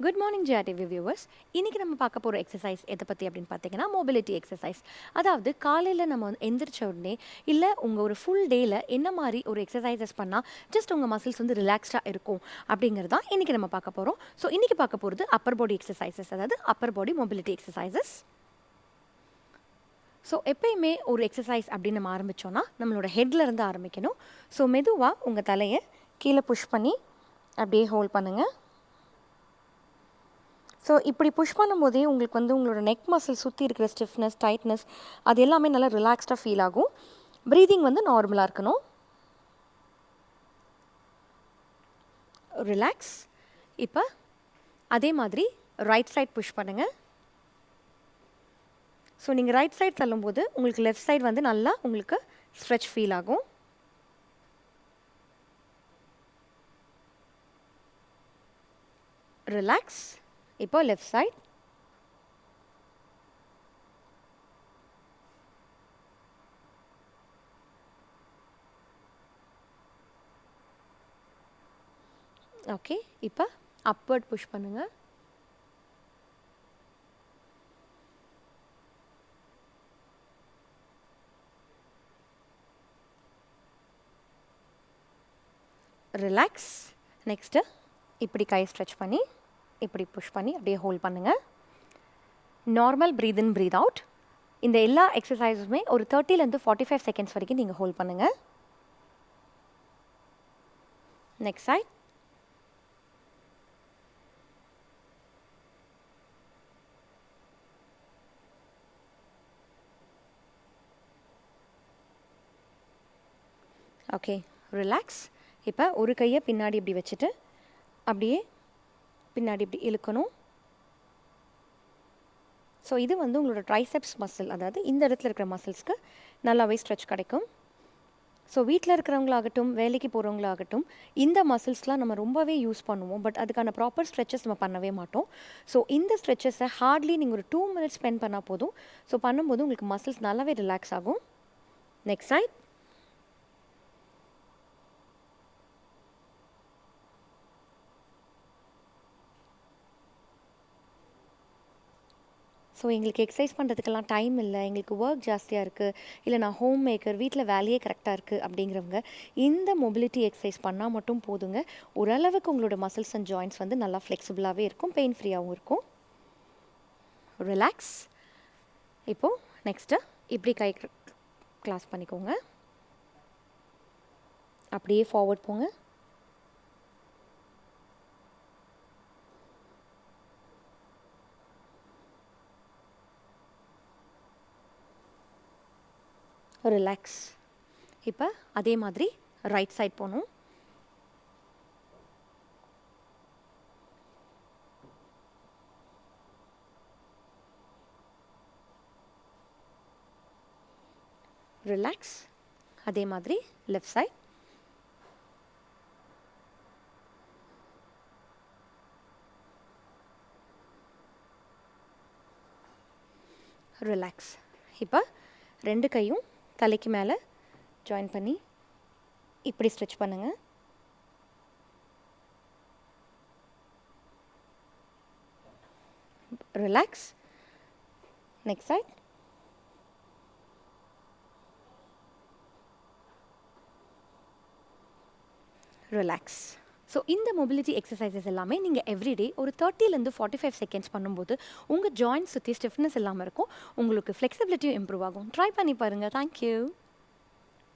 Good morning ஜிஆர்டிவி viewers. இன்றைக்கி நம்ம பார்க்க போகிற எக்ஸசைஸ் எதை பற்றி அப்படின்னு பார்த்தீங்கன்னா மொபிலிட்டி எக்ஸசைஸ். அதாவது காலையில் நம்ம எந்திரிச்ச உடனே இல்லை உங்கள் ஒரு ஃபுல் டேயில் என்ன மாதிரி ஒரு எக்ஸசைசஸ் பண்ணால் ஜஸ்ட் உங்கள் மசில்ஸ் வந்து ரிலாக்ஸ்டாக இருக்கும் அப்படிங்கிறது தான் இன்றைக்கி நம்ம பார்க்க போகிறோம். ஸோ இன்றைக்கி பார்க்க போகிறது அப்பர் பாடி எக்ஸசைசஸ், அதாவது அப்பர் பாடி மொபிலிட்டி எக்ஸசைசஸ். ஸோ எப்பயுமே ஒரு எக்ஸசைஸ் அப்படின்னு நம்ம ஆரம்பித்தோன்னா நம்மளோட ஹெட்லேருந்து ஆரம்பிக்கணும். ஸோ மெதுவாக உங்கள் தலையை கீழே புஷ் பண்ணி அப்படியே ஹோல்ட் பண்ணுங்கள். ஸோ இப்படி புஷ் பண்ணும்போதே உங்களுக்கு வந்து உங்களோட நெக் மசில் சுற்றி இருக்கிற ஸ்டிஃப்னஸ், டைட்னஸ் அது எல்லாமே நல்லா ரிலாக்ஸ்டாக ஃபீல் ஆகும். ப்ரீதிங் வந்து நார்மலாக இருக்கணும். ரிலாக்ஸ். இப்போ அதே மாதிரி ரைட் சைட் புஷ் பண்ணுங்கள். ஸோ நீங்கள் ரைட் சைட் தள்ளும்போது உங்களுக்கு லெஃப்ட் சைட் வந்து நல்லா உங்களுக்கு ஸ்ட்ரெச் ஃபீல் ஆகும். ரிலாக்ஸ். இப்போ லெஃப்ட் சைட். ஓகே, இப்போ அப்வர்ட் புஷ் பண்ணுங்க. ரிலாக்ஸ். நெக்ஸ்ட்டு இப்படி கை ஸ்ட்ரெச் பண்ணி இப்படி புஷ் பண்ணி அப்படியே ஹோல்ட் பண்ணுங்கள். Normal breath in breathe out. இந்த எல்லா எக்ஸசைஸுமே ஒரு 30லேருந்து 45 செகண்ட்ஸ் வரைக்கும் நீங்கள் ஹோல்ட் பண்ணுங்கள். Next side. Okay, relax. இப்போ ஒரு கையை பின்னாடி இப்படி வச்சுட்டு அப்படியே பின்னாடி இப்படி இழுக்கணும். ஸோ இது வந்து உங்களோட ட்ரைசெப்ஸ் மசில், அதாவது இந்த இடத்துல இருக்கிற மசில்ஸ்க்கு நல்லாவே ஸ்ட்ரெச் கிடைக்கும். ஸோ வீட்டில் இருக்கிறவங்களாகட்டும் வேலைக்கு போகிறவங்களாகட்டும் இந்த மசில்ஸ்லாம் நம்ம ரொம்பவே யூஸ் பண்ணுவோம். பட் அதுக்கான ப்ராப்பர் ஸ்ட்ரெச்சஸ் நம்ம பண்ணவே மாட்டோம். ஸோ இந்த ஸ்ட்ரெச்சஸை ஹார்ட்லி நீங்கள் ஒரு 2 minutes ஸ்பெண்ட் பண்ணால் போதும். ஸோ பண்ணும்போது உங்களுக்கு மசில்ஸ் நல்லாவே ரிலாக்ஸ் ஆகும். Next side. ஸோ எங்களுக்கு எக்ஸசைஸ் பண்ணுறதுக்கெல்லாம் டைம் இல்லை, எங்களுக்கு ஒர்க் ஜாஸ்தியாக இருக்குது, இல்லை நான் ஹோம் மேக்கர், வீட்டில் வேலையே கரெக்டாக இருக்குது அப்படிங்கிறவங்க இந்த மொபிலிட்டி எக்ஸசைஸ் பண்ணால் மட்டும் போதுங்க. ஓரளவுக்கு உங்களோட மசில்ஸ் அண்ட் ஜாயின்ட்ஸ் வந்து நல்லா ஃப்ளெக்சிபிளாகவே இருக்கும், பெயின் ஃப்ரீயாகவும் இருக்கும். ரிலாக்ஸ். இப்போது நெக்ஸ்ட்டு இப்படி கை க்ளாஸ் பண்ணிக்கோங்க. அப்படியே ஃபார்வர்ட் போங்க. ரிலாக்ஸ். இப்போ அதே மாதிரி ரைட் சைட் போகணும். ரிலாக்ஸ். அதே மாதிரி லெஃப்ட் சைட். ரிலாக்ஸ். இப்போ ரெண்டு கையும் தலைக்கு மேலே ஜாயின் பண்ணி இப்படி ஸ்ட்ரெச் பண்ணுங்கள். Relax. Next side. Relax. So இந்த மொபிலிட்டி எக்ஸசைசஸ் எல்லாமே நீங்கள் எவ்ரிடே ஒரு 30லேருந்து 45 செகண்ட்ஸ் பண்ணும்போது உங்கள் ஜாயின்ஸ் சுற்றி ஸ்டிஃப்னஸ் இல்லாமல் இருக்கும், உங்களுக்கு ஃப்ளெக்சிபிலிட்டியும் இம்ப்ரூவ் ஆகும். ட்ரை பண்ணி பாருங்கள். தேங்க்யூ.